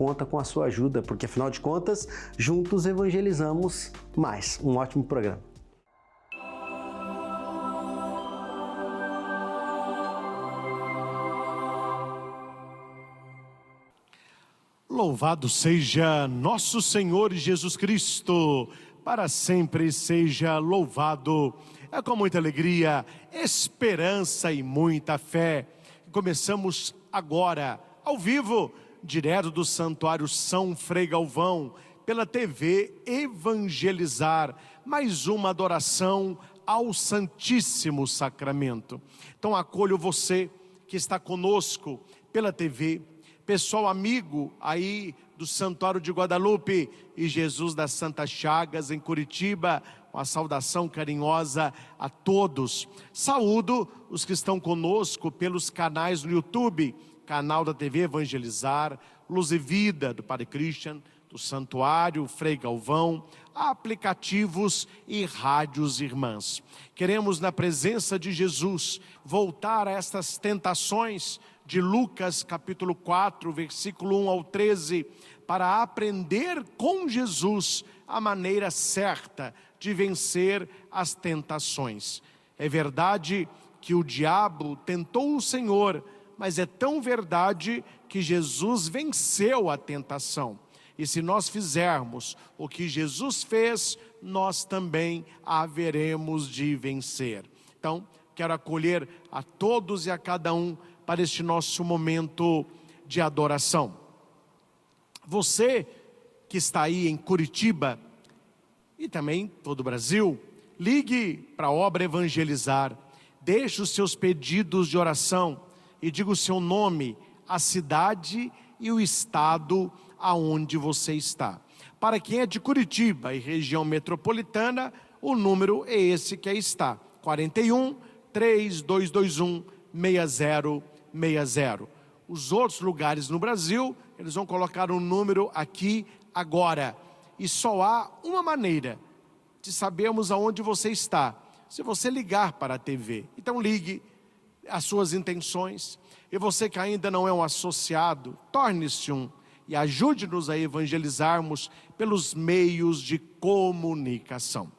conta com a sua ajuda, porque afinal de contas, juntos evangelizamos mais. Um ótimo programa. Louvado seja nosso Senhor Jesus Cristo, para sempre seja louvado. É com muita alegria, esperança e muita fé que começamos agora, ao vivo, direto do Santuário São Frei Galvão, pela TV Evangelizar, mais uma adoração ao Santíssimo Sacramento. Então acolho você que está conosco pela TV, pessoal amigo aí do Santuário de Guadalupe e Jesus das Santas Chagas em Curitiba, uma saudação carinhosa a todos. Saúdo os que estão conosco pelos canais no YouTube, canal da TV Evangelizar, Luz e Vida do Padre Christian, do Santuário Frei Galvão, aplicativos e rádios irmãs. Queremos, na presença de Jesus, voltar a estas tentações de Lucas capítulo 4, versículo 1 ao 13, para aprender com Jesus a maneira certa de vencer as tentações. É verdade que o diabo tentou o Senhor, mas é tão verdade que Jesus venceu a tentação. E se nós fizermos o que Jesus fez, nós também haveremos de vencer. Então, quero acolher a todos e a cada um para este nosso momento de adoração. Você que está aí em Curitiba e também todo o Brasil, ligue para a obra Evangelizar, deixe os seus pedidos de oração e diga o seu nome, a cidade e o estado aonde você está. Para quem é de Curitiba e região metropolitana, o número é esse que aí está, 41 3221 6060. Os outros lugares no Brasil, eles vão colocar um número aqui agora. E só há uma maneira de sabermos aonde você está, se você ligar para a TV. Então ligue as suas intenções. E você que ainda não é um associado, torne-se um. E ajude-nos a evangelizarmos pelos meios de comunicação.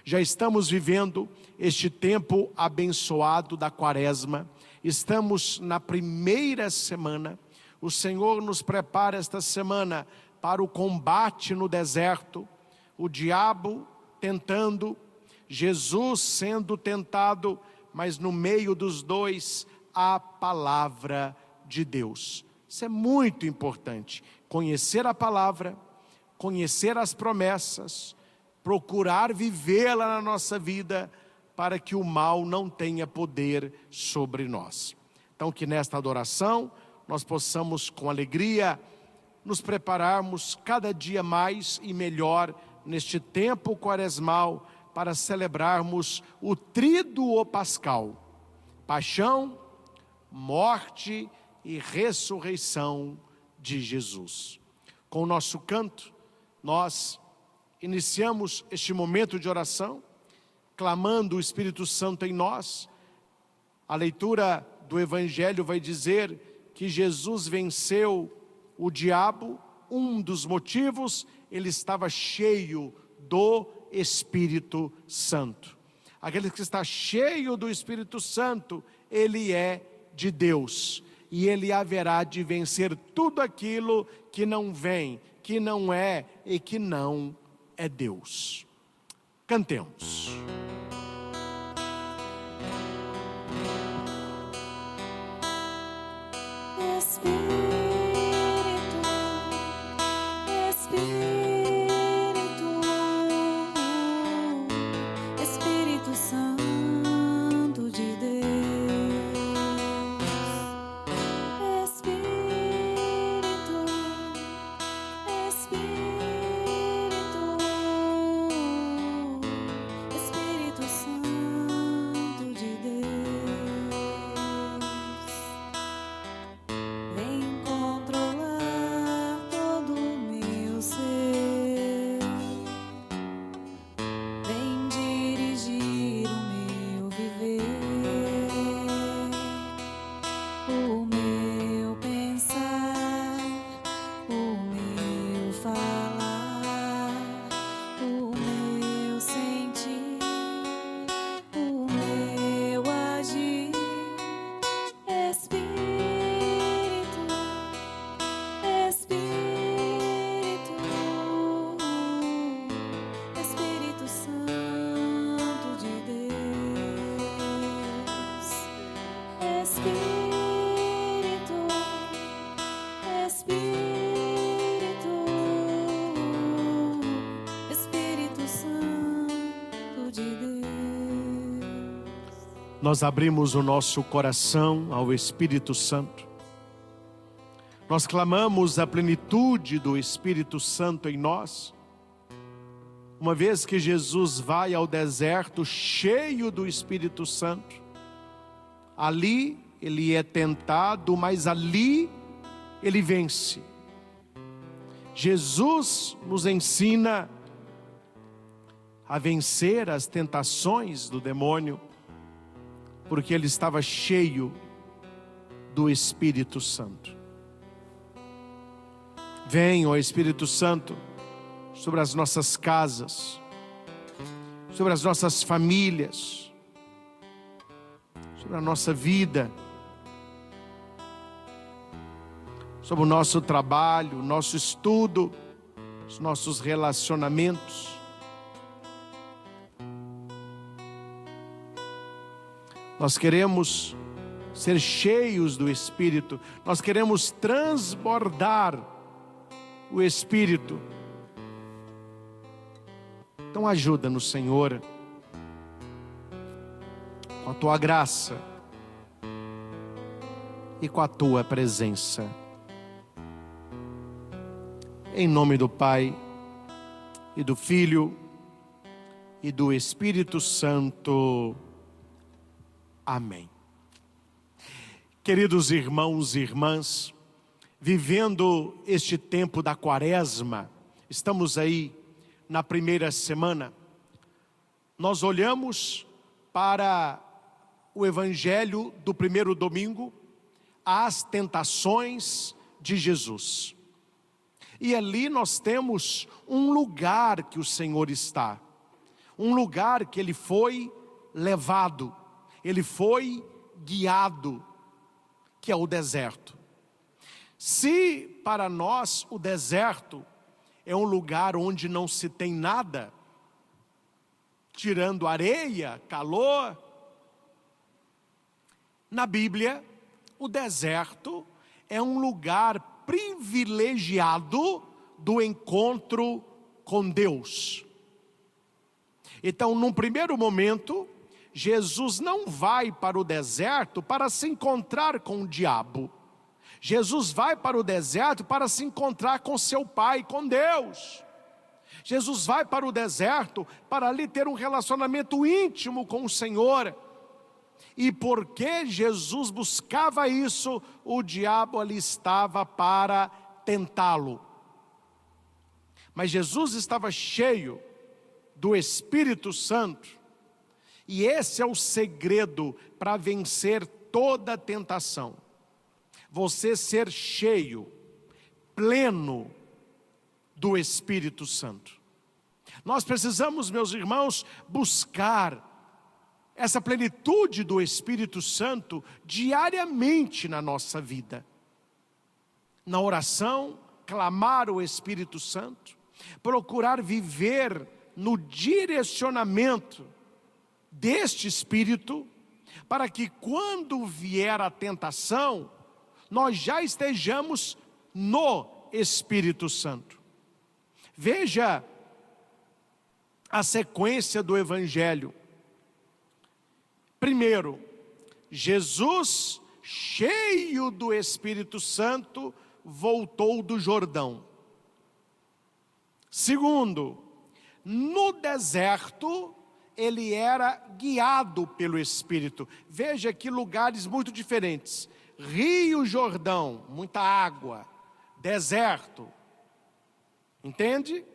Já estamos vivendo este tempo abençoado da Quaresma. Estamos na primeira semana. O Senhor nos prepara esta semana para o combate no deserto. O diabo tentando, Jesus sendo tentado, mas no meio dos dois, a palavra de Deus. Isso é muito importante. Conhecer a palavra, conhecer as promessas, procurar vivê-la na nossa vida, para que o mal não tenha poder sobre nós. Então que nesta adoração nós possamos com alegria nos prepararmos cada dia mais e melhor neste tempo quaresmal para celebrarmos o tríduo pascal: paixão, morte e ressurreição de Jesus. Com o nosso canto, nós iniciamos este momento de oração, clamando o Espírito Santo em nós. A leitura do Evangelho vai dizer que Jesus venceu o diabo. Um dos motivos, ele estava cheio do Espírito Santo. Aquele que está cheio do Espírito Santo, ele é de Deus. E ele haverá de vencer tudo aquilo que não vem, que não é e que não é Deus. Cantemos. Espírito Santo de Deus, Espírito nós abrimos o nosso coração ao Espírito Santo. Nós clamamos a plenitude do Espírito Santo em nós. Uma vez que Jesus vai ao deserto cheio do Espírito Santo, ali ele é tentado, mas ali ele vence. Jesus nos ensina a vencer as tentações do demônio, porque ele estava cheio do Espírito Santo. Vem, ó Espírito Santo, sobre as nossas casas, sobre as nossas famílias, sobre a nossa vida, sobre o nosso trabalho, o nosso estudo, os nossos relacionamentos. Nós queremos ser cheios do Espírito, nós queremos transbordar o Espírito. Então ajuda-nos, Senhor, com a Tua graça e com a Tua presença. Em nome do Pai, e do Filho, e do Espírito Santo. Amém. Queridos irmãos e irmãs, vivendo este tempo da Quaresma, estamos aí na primeira semana, nós olhamos para o Evangelho do primeiro domingo, as tentações de Jesus. E ali nós temos um lugar que o Senhor está, um lugar que Ele foi levado, Ele foi guiado, que é o deserto. Se para nós o deserto é um lugar onde não se tem nada, tirando areia, calor, na Bíblia o deserto é um lugar privilegiado do encontro com Deus. Então, num primeiro momento, Jesus não vai para o deserto para se encontrar com o diabo. Jesus vai para o deserto para se encontrar com seu Pai, com Deus. Jesus vai para o deserto para ali ter um relacionamento íntimo com o Senhor. E porque Jesus buscava isso, o diabo ali estava para tentá-lo. Mas Jesus estava cheio do Espírito Santo. E esse é o segredo para vencer toda tentação. Você ser cheio, pleno do Espírito Santo. Nós precisamos, meus irmãos, buscar essa plenitude do Espírito Santo diariamente na nossa vida. Na oração, clamar o Espírito Santo, procurar viver no direcionamento deste Espírito, para que quando vier a tentação, nós já estejamos no Espírito Santo. Veja a sequência do Evangelho. Primeiro, Jesus, cheio do Espírito Santo, voltou do Jordão. Segundo, no deserto, ele era guiado pelo Espírito. Veja que lugares muito diferentes. Rio Jordão, muita água. Deserto. Entende?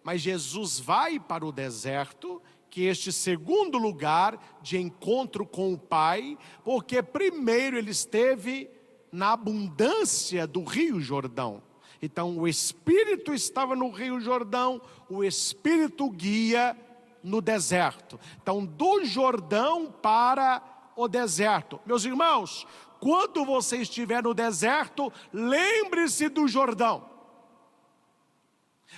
Mas Jesus vai para o deserto, que este segundo lugar de encontro com o Pai, porque primeiro ele esteve na abundância do Rio Jordão. Então o Espírito estava no Rio Jordão, o Espírito guia no deserto. Então do Jordão para o deserto. Meus irmãos, quando você estiver no deserto, lembre-se do Jordão.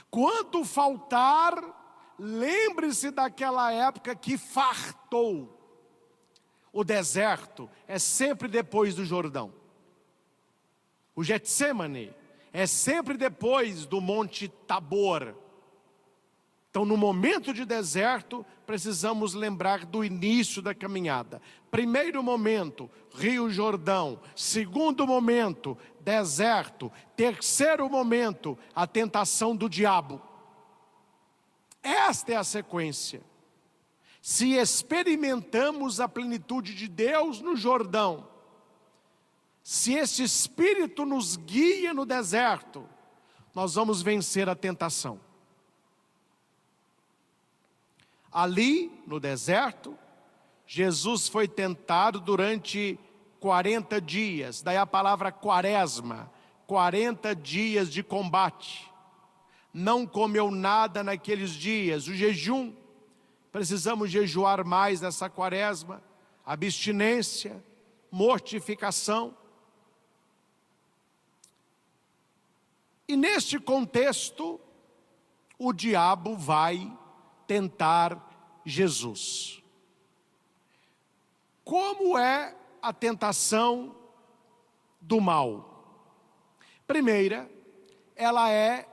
Quando faltar, lembre-se daquela época que fartou. O deserto é sempre depois do Jordão. O Getsêmani é sempre depois do Monte Tabor. Então, no momento de deserto, precisamos lembrar do início da caminhada. Primeiro momento, Rio Jordão. Segundo momento, deserto. Terceiro momento, a tentação do diabo. Esta é a sequência. Se experimentamos a plenitude de Deus no Jordão, se esse Espírito nos guia no deserto, nós vamos vencer a tentação. Ali, no deserto, Jesus foi tentado durante 40 dias. Daí a palavra quaresma, 40 dias de combate. Não comeu nada naqueles dias. O jejum, precisamos jejuar mais nessa quaresma. Abstinência, mortificação. E neste contexto, o diabo vai tentar Jesus. Como é a tentação do mal? Primeira, ela é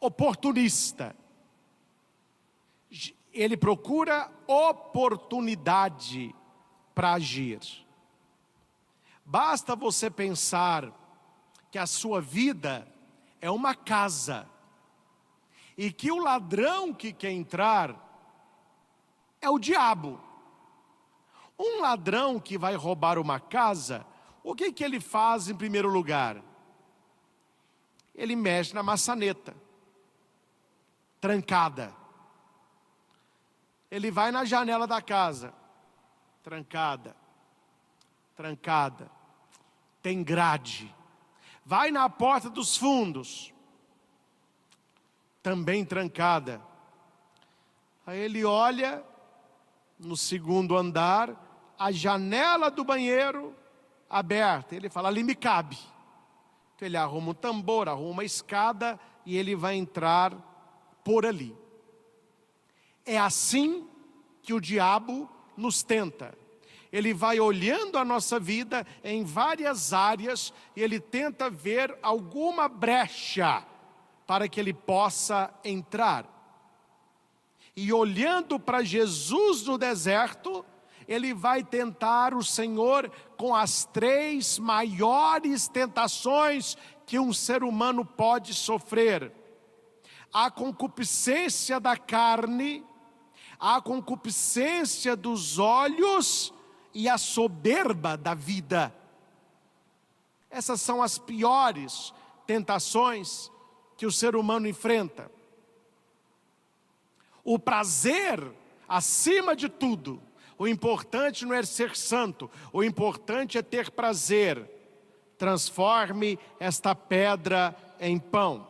oportunista. Ele procura oportunidade para agir. Basta você pensar que a sua vida é uma casa e que o ladrão que quer entrar é o diabo. Um ladrão que vai roubar uma casa, o que ele faz em primeiro lugar? Ele mexe na maçaneta, trancada. Ele vai na janela da casa, trancada, trancada, tem grade. Vai na porta dos fundos, também trancada. Aí ele olha no segundo andar, a janela do banheiro aberta. Ele fala, ali me cabe. Então ele arruma um tambor, arruma uma escada e ele vai entrar por ali. É assim que o diabo nos tenta. Ele vai olhando a nossa vida em várias áreas e ele tenta ver alguma brecha para que ele possa entrar. E olhando para Jesus no deserto, ele vai tentar o Senhor com as 3 maiores tentações que um ser humano pode sofrer: a concupiscência da carne, a concupiscência dos olhos e a soberba da vida. Essas são as piores tentações que o ser humano enfrenta. O prazer, acima de tudo. O importante não é ser santo, o importante é ter prazer. Transforme esta pedra em pão.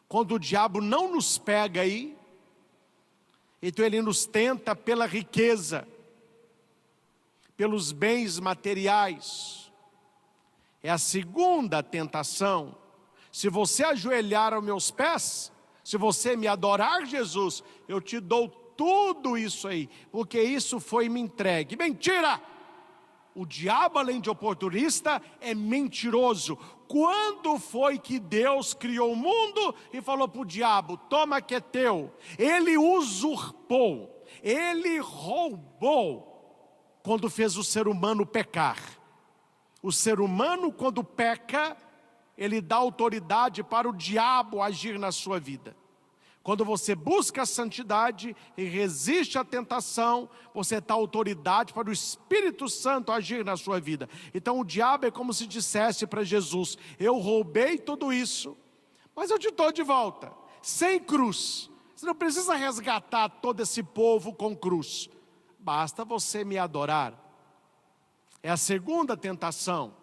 Quando o diabo não nos pega aí, então ele nos tenta pela riqueza, pelos bens materiais. É a segunda tentação. Se você ajoelhar aos meus pés, se você me adorar, Jesus, eu te dou tudo isso aí, porque isso foi me entregue. Mentira! O diabo, além de oportunista, é mentiroso. Quando foi que Deus criou o mundo e falou para o diabo, toma que é teu? Ele usurpou, ele roubou, quando fez o ser humano pecar. O ser humano, quando peca, ele dá autoridade para o diabo agir na sua vida. Quando você busca a santidade e resiste à tentação, você dá autoridade para o Espírito Santo agir na sua vida. Então o diabo é como se dissesse para Jesus, eu roubei tudo isso, mas eu te dou de volta, sem cruz. Você não precisa resgatar todo esse povo com cruz, basta você me adorar. É a segunda tentação.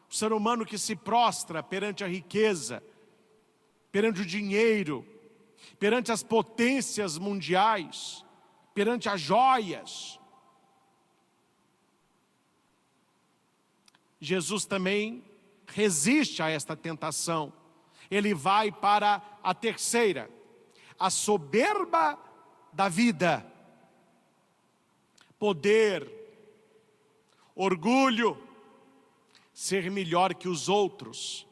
O ser humano que se prostra perante a riqueza, perante o dinheiro, perante as potências mundiais, perante as joias. Jesus também resiste a esta tentação. Ele vai para a terceira, a soberba da vida. Poder, orgulho, ser melhor que os outros.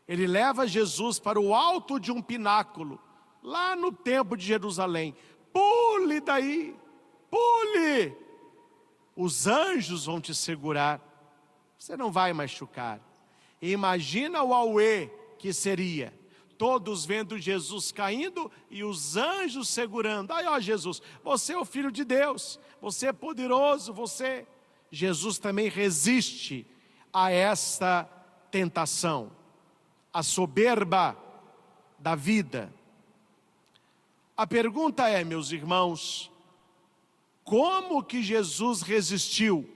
Ele leva Jesus para o alto de um pináculo, lá no templo de Jerusalém. Pule daí, pule! Os anjos vão te segurar, você não vai machucar. E imagina o auê que seria, todos vendo Jesus caindo e os anjos segurando. Aí ó Jesus, você é o Filho de Deus, você é poderoso, você... Jesus também resiste a esta tentação, a soberba da vida. A pergunta é, meus irmãos, como que Jesus resistiu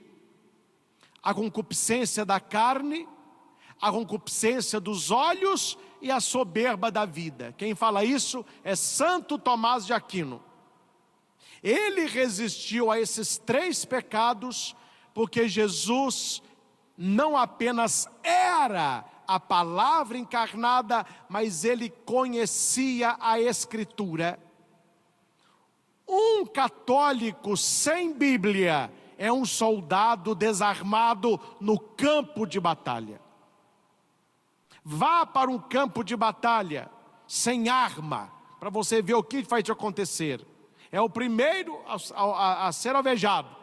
à concupiscência da carne, à concupiscência dos olhos e à soberba da vida? Quem fala isso é Santo Tomás de Aquino. Ele resistiu a esses 3 pecados porque Jesus não apenas era a palavra encarnada, mas ele conhecia a Escritura. Um católico sem Bíblia é um soldado desarmado no campo de batalha. Vá para um campo de batalha sem arma, para você ver o que vai te acontecer. É o primeiro a ser alvejado.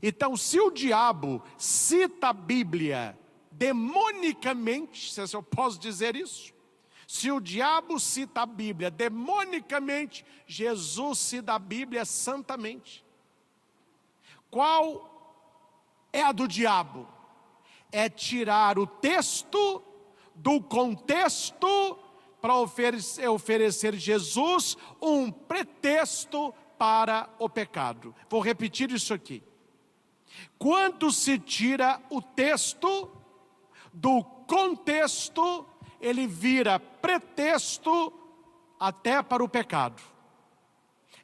Então, se o diabo cita a Bíblia demonicamente, se eu posso dizer isso, se o diabo cita a Bíblia demonicamente, Jesus cita a Bíblia santamente. Qual é a do diabo? É tirar o texto do contexto para oferecer Jesus um pretexto para o pecado. Vou repetir isso aqui. Quando se tira o texto do contexto, ele vira pretexto até para o pecado.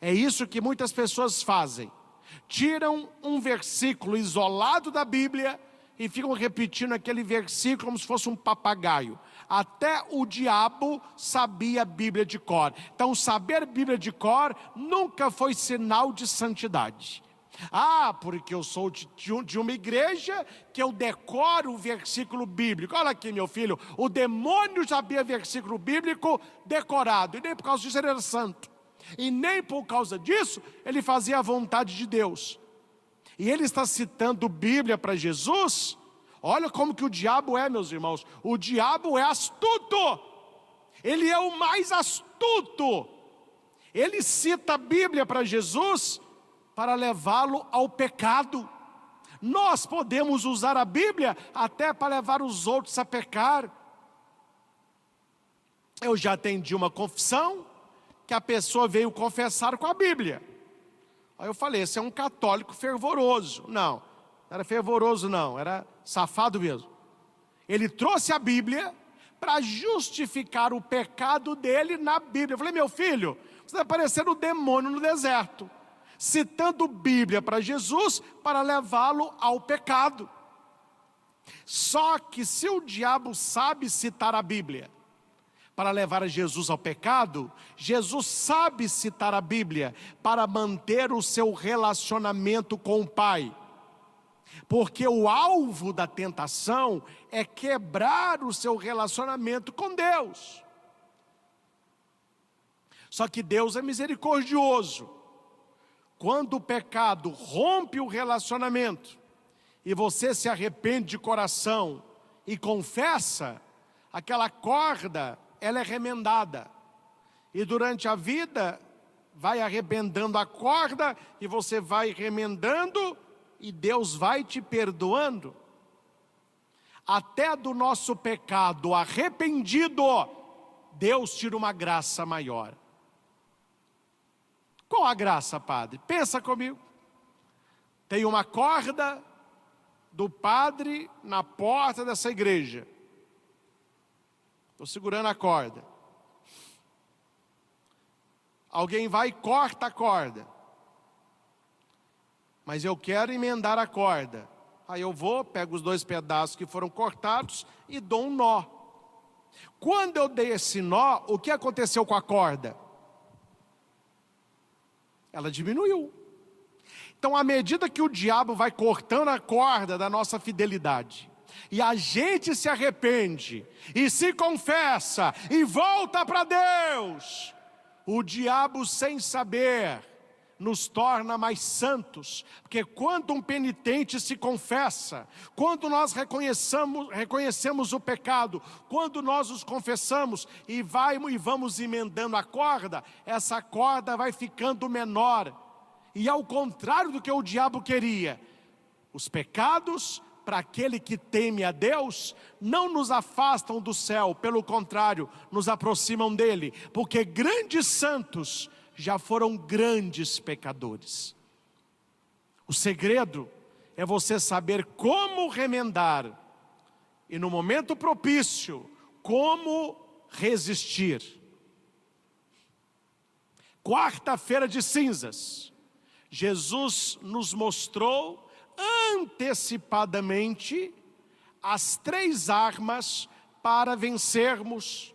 É isso que muitas pessoas fazem. Tiram um versículo isolado da Bíblia e ficam repetindo aquele versículo como se fosse um papagaio. Até o diabo sabia a Bíblia de cor. Então, saber Bíblia de cor nunca foi sinal de santidade. Ah, porque eu sou de uma igreja que eu decoro o versículo bíblico. Olha aqui, meu filho, o demônio sabia versículo bíblico decorado, e nem por causa disso ele era santo, e nem por causa disso ele fazia a vontade de Deus. E ele está citando Bíblia para Jesus. Olha como que o diabo é, meus irmãos. O diabo é astuto, ele é o mais astuto. Ele cita a Bíblia para Jesus para levá-lo ao pecado. Nós podemos usar a Bíblia até para levar os outros a pecar. Eu já atendi uma confissão que a pessoa veio confessar com a Bíblia. Aí eu falei, esse é um católico fervoroso. Não era fervoroso não, era safado mesmo. Ele trouxe a Bíblia para justificar o pecado dele na Bíblia. Eu falei, meu filho, você vai parecer o demônio no deserto, citando Bíblia para Jesus para levá-lo ao pecado. Só que se o diabo sabe citar a Bíblia para levar Jesus ao pecado, Jesus sabe citar a Bíblia para manter o seu relacionamento com o Pai. Porque o alvo da tentação é quebrar o seu relacionamento com Deus. Só que Deus é misericordioso. Quando o pecado rompe o relacionamento e você se arrepende de coração e confessa, aquela corda, ela é remendada. E durante a vida, vai arrebentando a corda e você vai remendando e Deus vai te perdoando. Até do nosso pecado arrependido, Deus tira uma graça maior. Qual a graça, padre? Pensa comigo. Tem uma corda do padre na porta dessa igreja. Estou segurando a corda. Alguém vai e corta a corda. Mas eu quero emendar a corda. Aí eu vou, pego os 2 pedaços que foram cortados e dou um nó. Quando eu dei esse nó, o que aconteceu com a corda? Ela diminuiu. Então, à medida que o diabo vai cortando a corda da nossa fidelidade, e a gente se arrepende, e se confessa, e volta para Deus, o diabo, sem saber, nos torna mais santos, porque quando um penitente se confessa, quando nós reconhecemos o pecado, quando nós os confessamos e vamos emendando a corda, essa corda vai ficando menor, e ao contrário do que o diabo queria, os pecados, para aquele que teme a Deus, não nos afastam do céu, pelo contrário, nos aproximam dele, porque grandes santos já foram grandes pecadores. O segredo é você saber como remendar, e no momento propício, como resistir. Quarta-feira de cinzas, Jesus nos mostrou antecipadamente as 3 armas para vencermos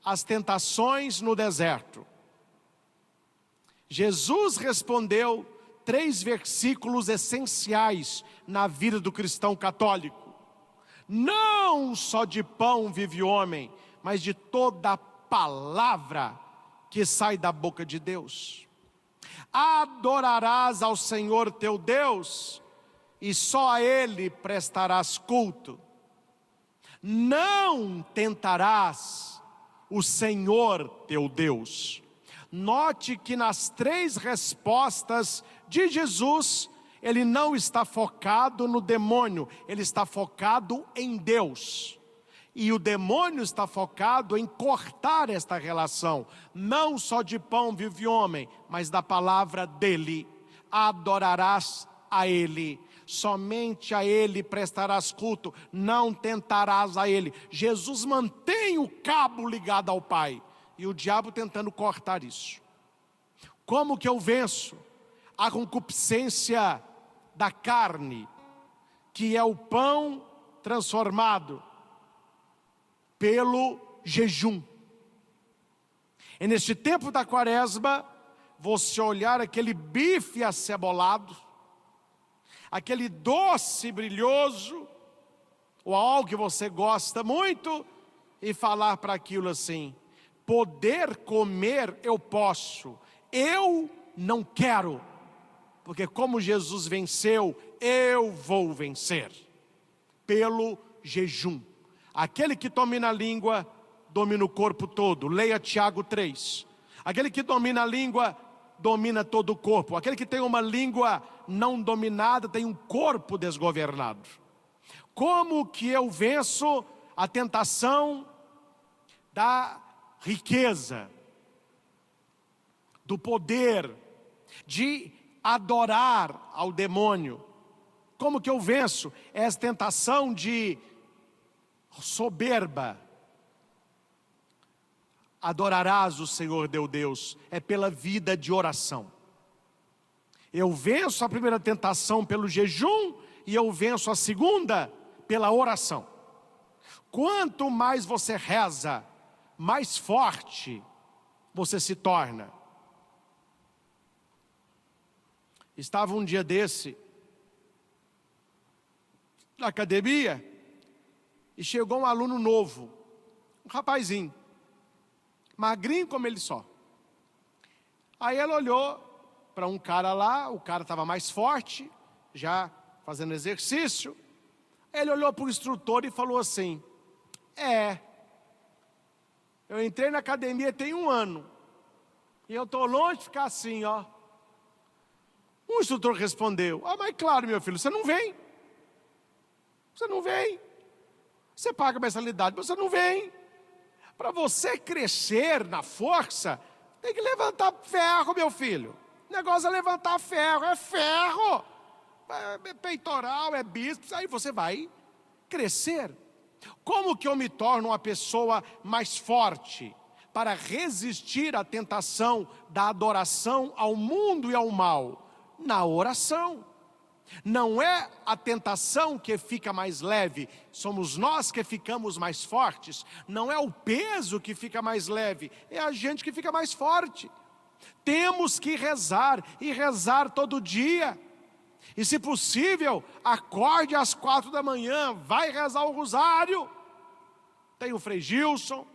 as tentações no deserto. Jesus respondeu 3 versículos essenciais na vida do cristão católico. Não só de pão vive o homem, mas de toda a palavra que sai da boca de Deus. Adorarás ao Senhor teu Deus, e só a Ele prestarás culto. Não tentarás o Senhor teu Deus. Note que nas 3 respostas de Jesus, ele não está focado no demônio, ele está focado em Deus. E o demônio está focado em cortar esta relação. Não só de pão vive o homem, mas da palavra dele. Adorarás a Ele, somente a Ele prestarás culto, não tentarás a Ele. Jesus mantém o cabo ligado ao Pai, e o diabo tentando cortar isso. Como que eu venço a concupiscência da carne, que é o pão transformado? Pelo jejum. E neste tempo da quaresma, você olhar aquele bife acebolado, aquele doce brilhoso, ou algo que você gosta muito, e falar para aquilo assim: poder comer eu posso, eu não quero, porque como Jesus venceu, eu vou vencer, pelo jejum. Aquele que domina a língua, domina o corpo todo. Leia Tiago 3. Aquele que domina a língua, domina todo o corpo. Aquele que tem uma língua não dominada, tem um corpo desgovernado. Como que eu venço a tentação da riqueza, do poder, de adorar ao demônio? Como que eu venço essa tentação de soberba? Adorarás o Senhor teu Deus, é pela vida de oração. Eu venço a primeira tentação pelo jejum, e eu venço a segunda pela oração. Quanto mais você reza, mais forte você se torna. Estava um dia desse na academia, e chegou um aluno novo, um rapazinho, magrinho como ele só. Aí ela olhou para um cara lá, o cara estava mais forte, já fazendo exercício. Ele olhou para o instrutor e falou assim: eu entrei na academia tem 1 ano, e eu estou longe de ficar assim, ó. O instrutor respondeu: mas claro, meu filho, você não vem. Você não vem. Você paga mensalidade, mas você não vem. Para você crescer na força, tem que levantar ferro, meu filho. O negócio é levantar ferro, é ferro. É peitoral, é bíceps, aí você vai crescer. Como que eu me torno uma pessoa mais forte para resistir à tentação da adoração ao mundo e ao mal? Na oração. Não é a tentação que fica mais leve, somos nós que ficamos mais fortes. Não é o peso que fica mais leve, é a gente que fica mais forte. Temos que rezar, e rezar todo dia. E se possível, acorde às 4 da manhã, vai rezar o rosário. Tem o Frei Gilson,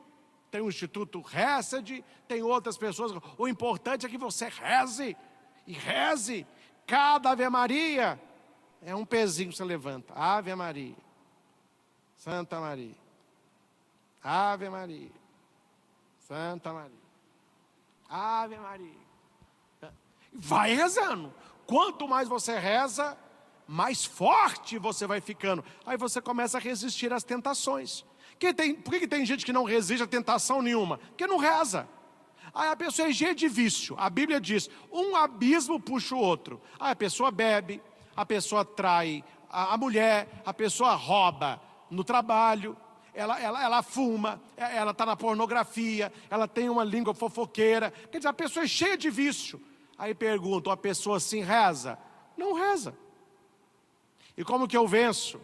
tem o Instituto Hesed, tem outras pessoas. O importante é que você reze, e reze. Cada Ave Maria é um pezinho que você levanta. Ave Maria, Santa Maria, Ave Maria, Santa Maria, Ave Maria. Vai rezando. Quanto mais você reza, mais forte você vai ficando. Aí você começa a resistir às tentações. Por que tem gente que não resiste a tentação nenhuma? Porque não reza. Aí a pessoa é cheia de vício. A Bíblia diz, um abismo puxa o outro. Aí a pessoa bebe, a pessoa trai a mulher, a pessoa rouba no trabalho, ela fuma, ela está na pornografia, ela tem uma língua fofoqueira. Quer dizer, a pessoa é cheia de vício. Aí pergunto, a pessoa assim reza? Não reza. E como que eu venço?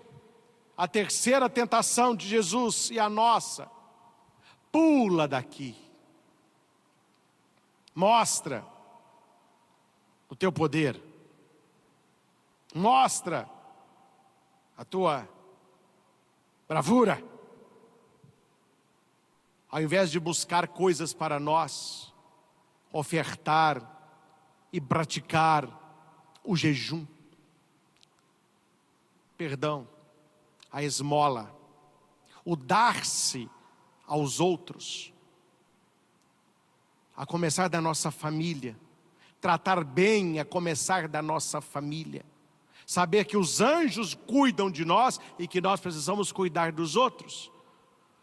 A terceira tentação de Jesus e a nossa: pula daqui. Mostra o teu poder. Mostra a tua bravura. Ao invés de buscar coisas para nós, ofertar e praticar o jejum, perdão, a esmola, o dar-se aos outros, a começar da nossa família, tratar bem a começar da nossa família, saber que os anjos cuidam de nós e que nós precisamos cuidar dos outros.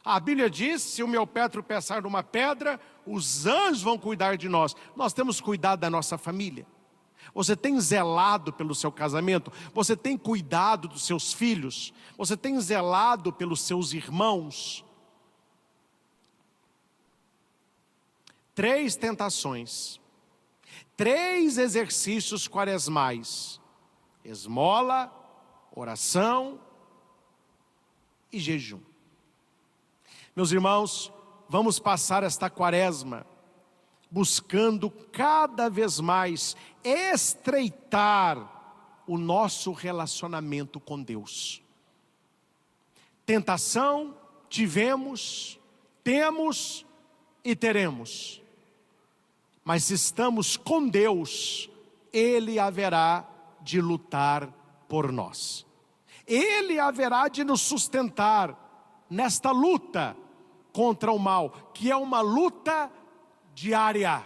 A Bíblia diz, se o meu pé tropeçar numa pedra, os anjos vão cuidar de nós. Nós temos cuidado da nossa família. Você tem zelado pelo seu casamento? Você tem cuidado dos seus filhos? Você tem zelado pelos seus irmãos? 3 tentações, 3 exercícios quaresmais: esmola, oração e jejum. Meus irmãos, vamos passar esta quaresma buscando cada vez mais estreitar o nosso relacionamento com Deus. Tentação tivemos, temos e teremos. Mas se estamos com Deus, Ele haverá de lutar por nós. Ele haverá de nos sustentar nesta luta contra o mal, que é uma luta diária.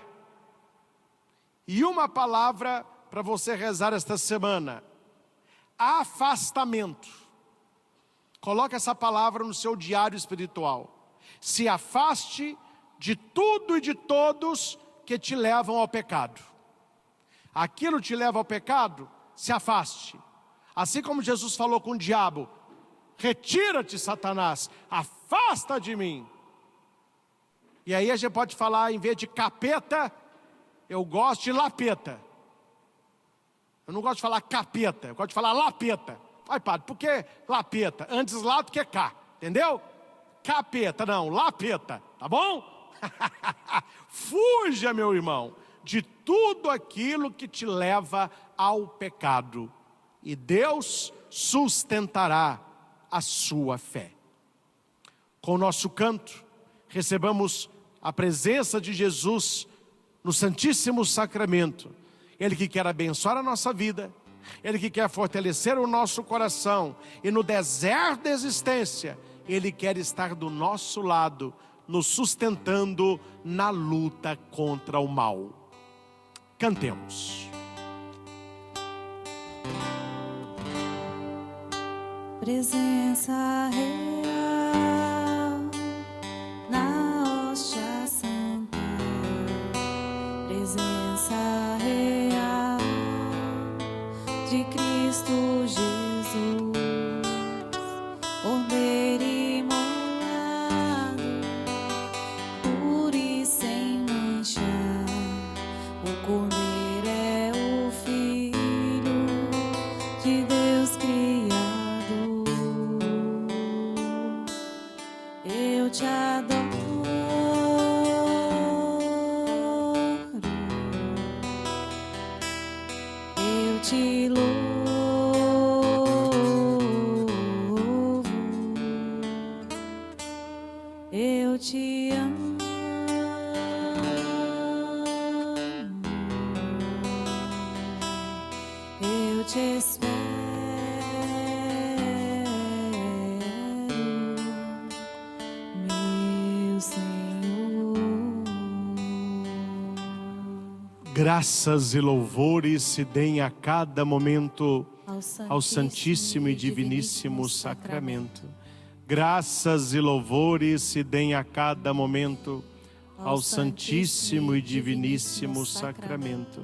E uma palavra para você rezar esta semana: afastamento. Coloque essa palavra no seu diário espiritual. Se afaste de tudo e de todos que te levam ao pecado. Aquilo te leva ao pecado, se afaste. Assim como Jesus falou com o diabo: retira-te, Satanás, afasta de mim. E aí a gente pode falar, em vez de capeta, eu gosto de lapeta. Eu não gosto de falar capeta, eu gosto de falar lapeta. Ai, padre, por que lapeta? Antes lá do que cá, entendeu? Capeta, não, lapeta, tá bom? Fuja, meu irmão, de tudo aquilo que te leva ao pecado, e Deus sustentará a sua fé. Com o nosso canto, recebamos a presença de Jesus no Santíssimo Sacramento. Ele que quer abençoar a nossa vida, Ele que quer fortalecer o nosso coração, e no deserto da existência, Ele quer estar do nosso lado, nos sustentando na luta contra o mal. Cantemos. Presença real na hóstia santa, presença real de Cristo Jesus, Cordeiro imolado, puro e sem mancha. O Cordeiro é o Filho de Deus criado. Eu te adoro, eu te louvo. eu te amo. Eu te espero, meu Senhor. Graças e louvores se deem a cada momento ao Santíssimo e Diviníssimo Sacramento. Graças e louvores se deem a cada momento ao Santíssimo e Diviníssimo Sacramento.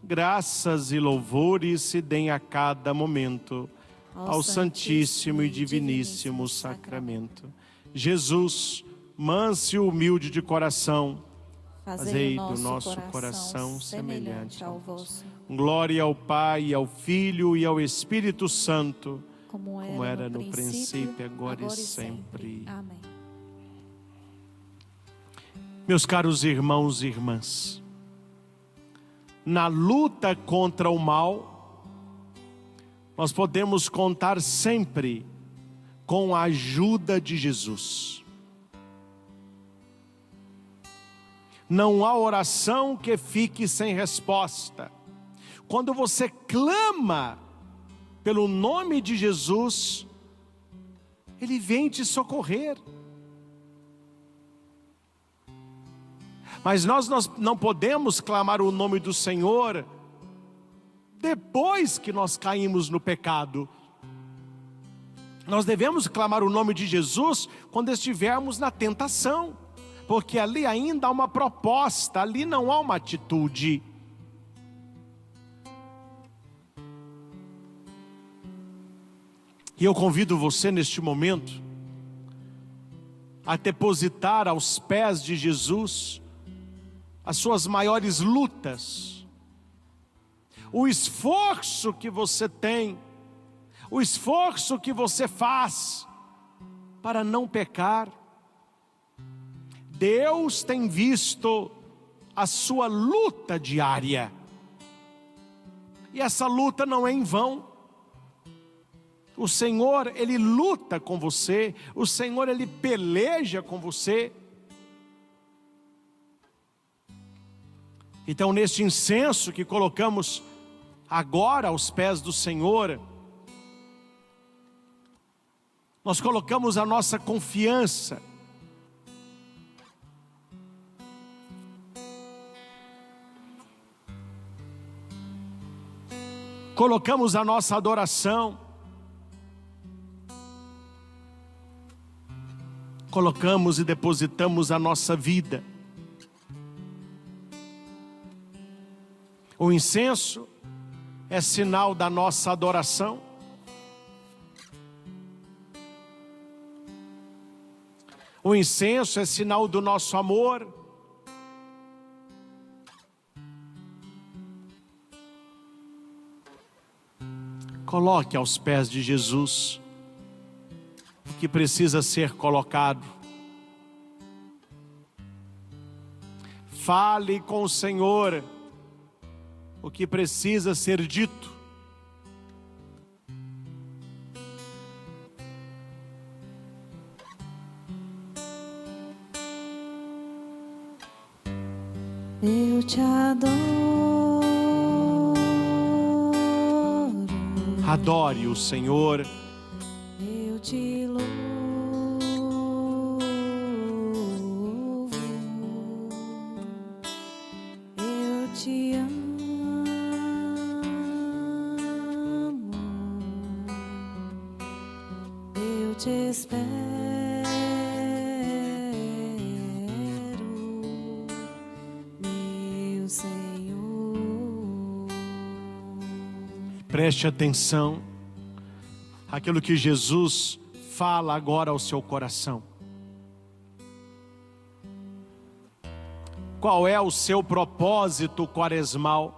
Graças e louvores se deem a cada momento ao Santíssimo e Diviníssimo Sacramento. Jesus, manso e humilde de coração, fazei do nosso coração semelhante ao vosso. Glória ao Pai, ao Filho e ao Espírito Santo, como era no princípio, agora e sempre. Amém. Meus caros irmãos e irmãs, na luta contra o mal, nós podemos contar sempre com a ajuda de Jesus. Não há oração que fique sem resposta. Quando você clama pelo nome de Jesus, Ele vem te socorrer. Mas nós não podemos clamar o nome do Senhor depois que nós caímos no pecado. Nós devemos clamar o nome de Jesus quando estivermos na tentação, porque ali ainda há uma proposta, ali não há uma atitude. E eu convido você neste momento a depositar aos pés de Jesus as suas maiores lutas, o esforço que você tem, o esforço que você faz para não pecar. Deus tem visto a sua luta diária, e essa luta não é em vão. O Senhor, Ele luta com você, o Senhor, Ele peleja com você. Então, neste incenso que colocamos agora aos pés do Senhor, nós colocamos a nossa confiança. Colocamos a nossa adoração. Colocamos e depositamos a nossa vida. O incenso é sinal da nossa adoração. O incenso é sinal do nosso amor. Coloque aos pés de Jesus o que precisa ser colocado. Fale com o Senhor o que precisa ser dito. Eu te adoro. Adore o Senhor. Eu te louvo. Eu te amo. Eu te espero, meu Senhor. Preste atenção àquilo que Jesus fala agora ao seu coração. Qual é o seu propósito quaresmal?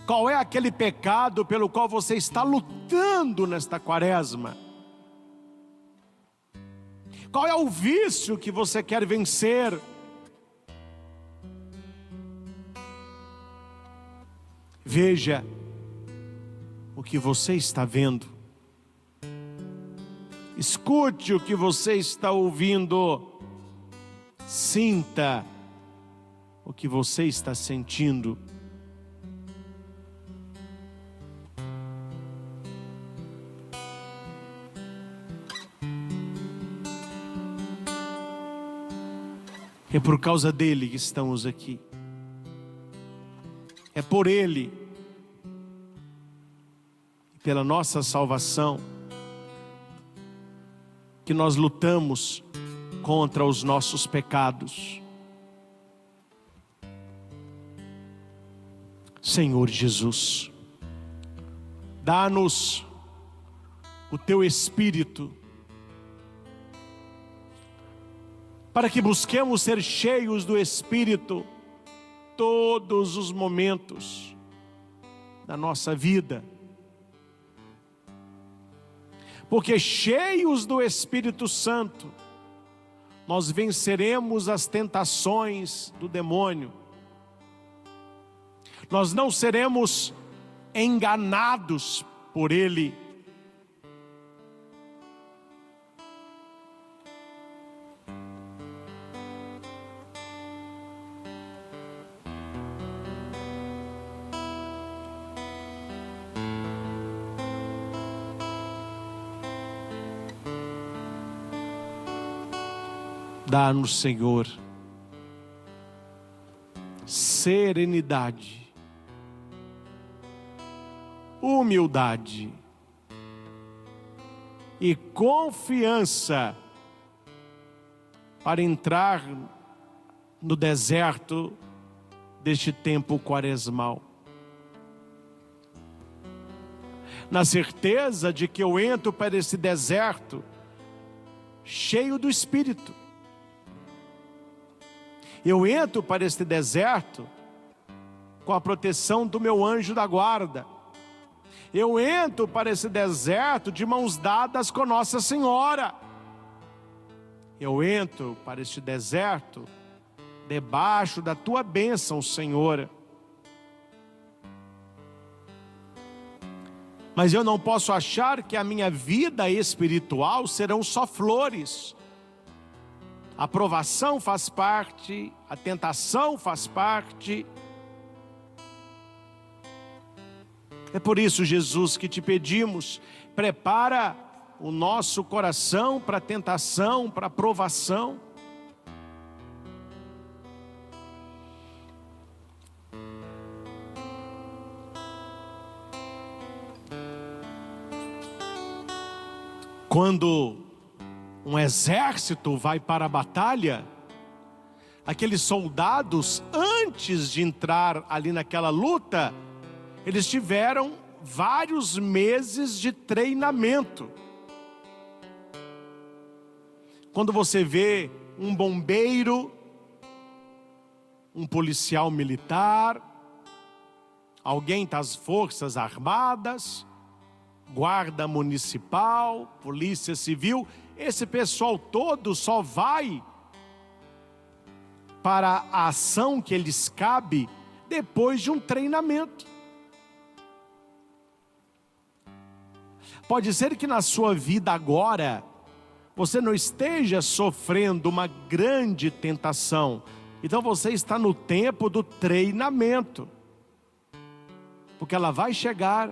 Qual é aquele pecado pelo qual você está lutando nesta quaresma? Qual é o vício que você quer vencer? Veja o que você está vendo. Escute o que você está ouvindo. Sinta o que você está sentindo. É por causa dele que estamos aqui. É por ele, pela nossa salvação, que nós lutamos contra os nossos pecados. Senhor Jesus, dá-nos o teu Espírito, para que busquemos ser cheios do Espírito todos os momentos da nossa vida. Porque cheios do Espírito Santo, nós venceremos as tentações do demônio. Nós não seremos enganados por ele. Dá-nos, Senhor, serenidade, humildade e confiança para entrar no deserto deste tempo quaresmal. Na certeza de que eu entro para esse deserto cheio do Espírito. Eu entro para este deserto com a proteção do meu anjo da guarda. Eu entro para esse deserto de mãos dadas com Nossa Senhora. Eu entro para este deserto debaixo da tua bênção, Senhor. Mas eu não posso achar que a minha vida espiritual serão só flores. A provação faz parte, a tentação faz parte. É por isso, Jesus, que te pedimos, prepara o nosso coração para a tentação, para a provação. Quando um exército vai para a batalha, aqueles soldados, antes de entrar ali naquela luta, eles tiveram vários meses de treinamento. Quando você vê um bombeiro, um policial militar, alguém das Forças Armadas, Guarda Municipal, Polícia Civil, esse pessoal todo só vai para a ação que lhes cabe depois de um treinamento. Pode ser que na sua vida agora você não esteja sofrendo uma grande tentação. Então você está no tempo do treinamento, porque ela vai chegar.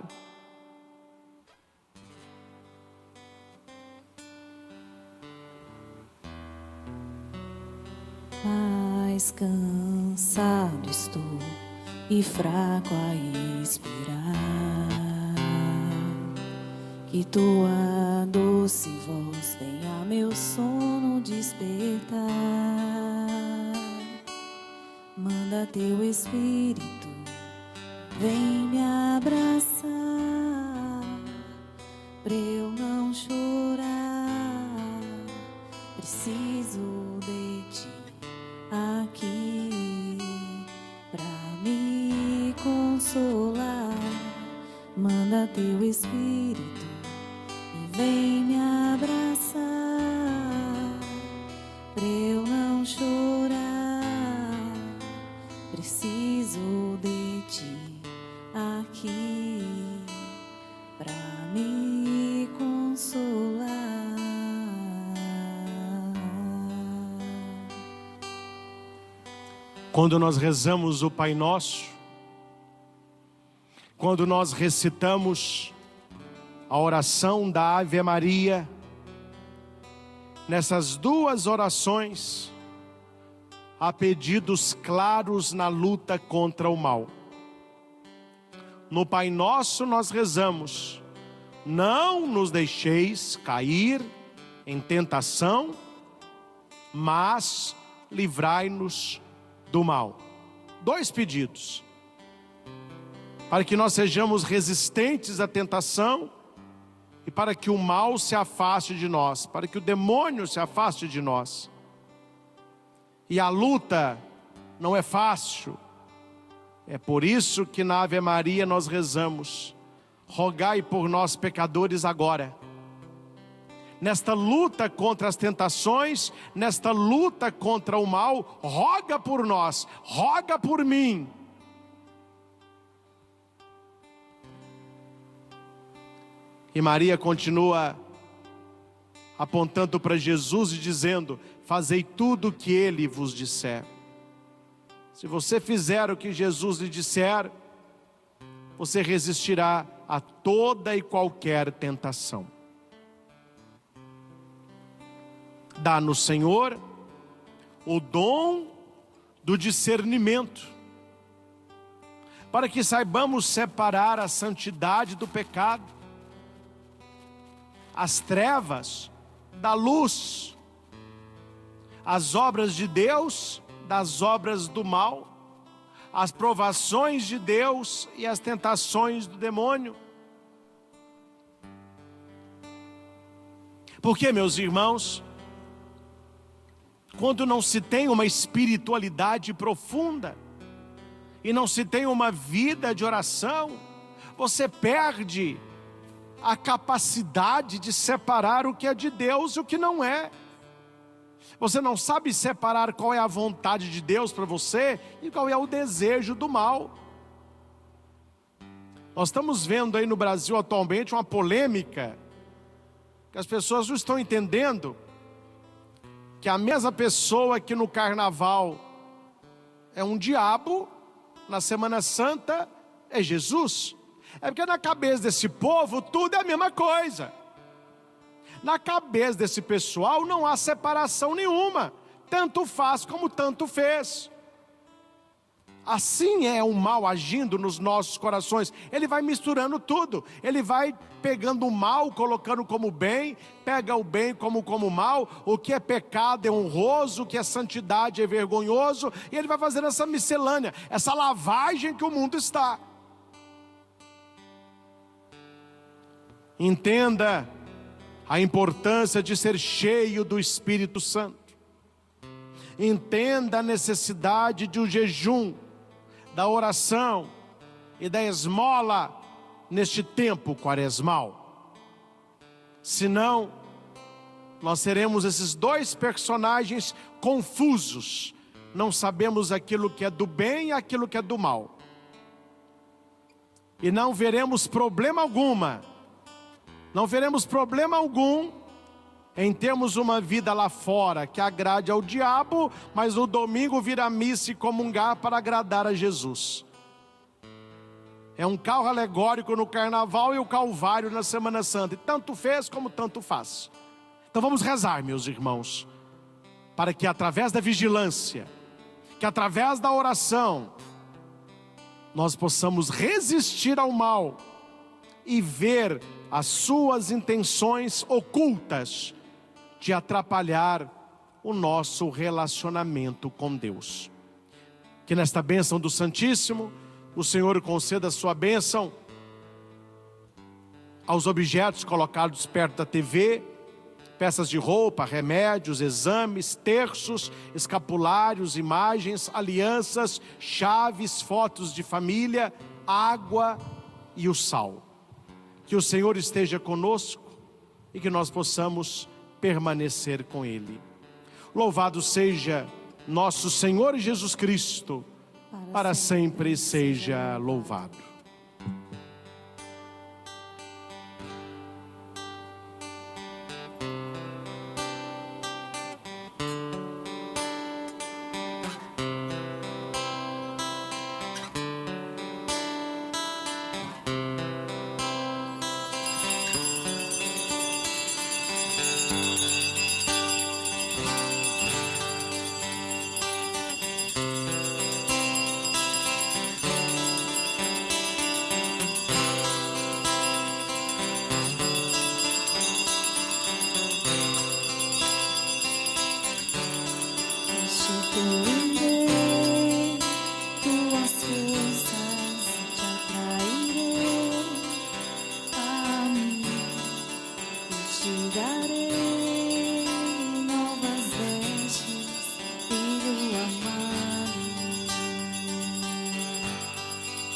Mas cansado estou e fraco a expirar, que tua doce voz venha meu sono despertar. Manda teu Espírito, vem me abraçar, pra eu não chorar. Preciso de ti aqui pra me consolar. Manda teu Espírito e vem me abraçar, pra eu não chorar. Preciso de ti aqui pra me consolar. Quando nós rezamos o Pai Nosso, quando nós recitamos a oração da Ave Maria, nessas duas orações, há pedidos claros na luta contra o mal. No Pai Nosso nós rezamos: não nos deixeis cair em tentação, mas livrai-nos do mal. Dois pedidos, para que nós sejamos resistentes à tentação e para que o mal se afaste de nós, para que o demônio se afaste de nós. E a luta não é fácil. É por isso que na Ave Maria nós rezamos: rogai por nós pecadores agora. Nesta luta contra as tentações, nesta luta contra o mal, roga por nós, roga por mim. E Maria continua apontando para Jesus e dizendo: fazei tudo o que Ele vos disser. Se você fizer o que Jesus lhe disser, você resistirá a toda e qualquer tentação. Dá-nos, Senhor, o dom do discernimento, para que saibamos separar a santidade do pecado, as trevas da luz, as obras de Deus das obras do mal, as provações de Deus e as tentações do demônio. Porque, meus irmãos, quando não se tem uma espiritualidade profunda e não se tem uma vida de oração, você perde a capacidade de separar o que é de Deus e o que não é. Você não sabe separar qual é a vontade de Deus para você e qual é o desejo do mal. Nós estamos vendo aí no Brasil atualmente uma polêmica, que as pessoas não estão entendendo que a mesma pessoa que no carnaval é um diabo, na Semana Santa é Jesus. É porque na cabeça desse povo tudo é a mesma coisa. Na cabeça desse pessoal não há separação nenhuma. Tanto faz como tanto fez. Assim é o mal agindo nos nossos corações. Ele vai misturando tudo. Ele vai pegando o mal, colocando como bem. Pega o bem como mal. O que é pecado é honroso. O que é santidade é vergonhoso. E ele vai fazendo essa miscelânea, essa lavagem que o mundo está. Entenda a importância de ser cheio do Espírito Santo. Entenda a necessidade de um jejum, da oração e da esmola neste tempo quaresmal. Senão, nós seremos esses dois personagens confusos. Não sabemos aquilo que é do bem e aquilo que é do mal. E não veremos problema algum em termos uma vida lá fora que agrade ao diabo, mas no domingo vir à missa e comungar para agradar a Jesus. É um carro alegórico no carnaval e o calvário na Semana Santa. E tanto fez como tanto faz. Então vamos rezar, meus irmãos, para que através da vigilância, que através da oração, nós possamos resistir ao mal e ver as suas intenções ocultas de atrapalhar o nosso relacionamento com Deus. Que nesta bênção do Santíssimo, o Senhor conceda a sua bênção aos objetos colocados perto da TV, peças de roupa, remédios, exames, terços, escapulários, imagens, alianças, chaves, fotos de família, água e o sal. Que o Senhor esteja conosco e que nós possamos permanecer com Ele. Louvado seja nosso Senhor Jesus Cristo, para sempre seja louvado. restituirei tuas forças, te atrairei a mim e te darei novas vestes, filho amado.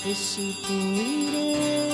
Restituirei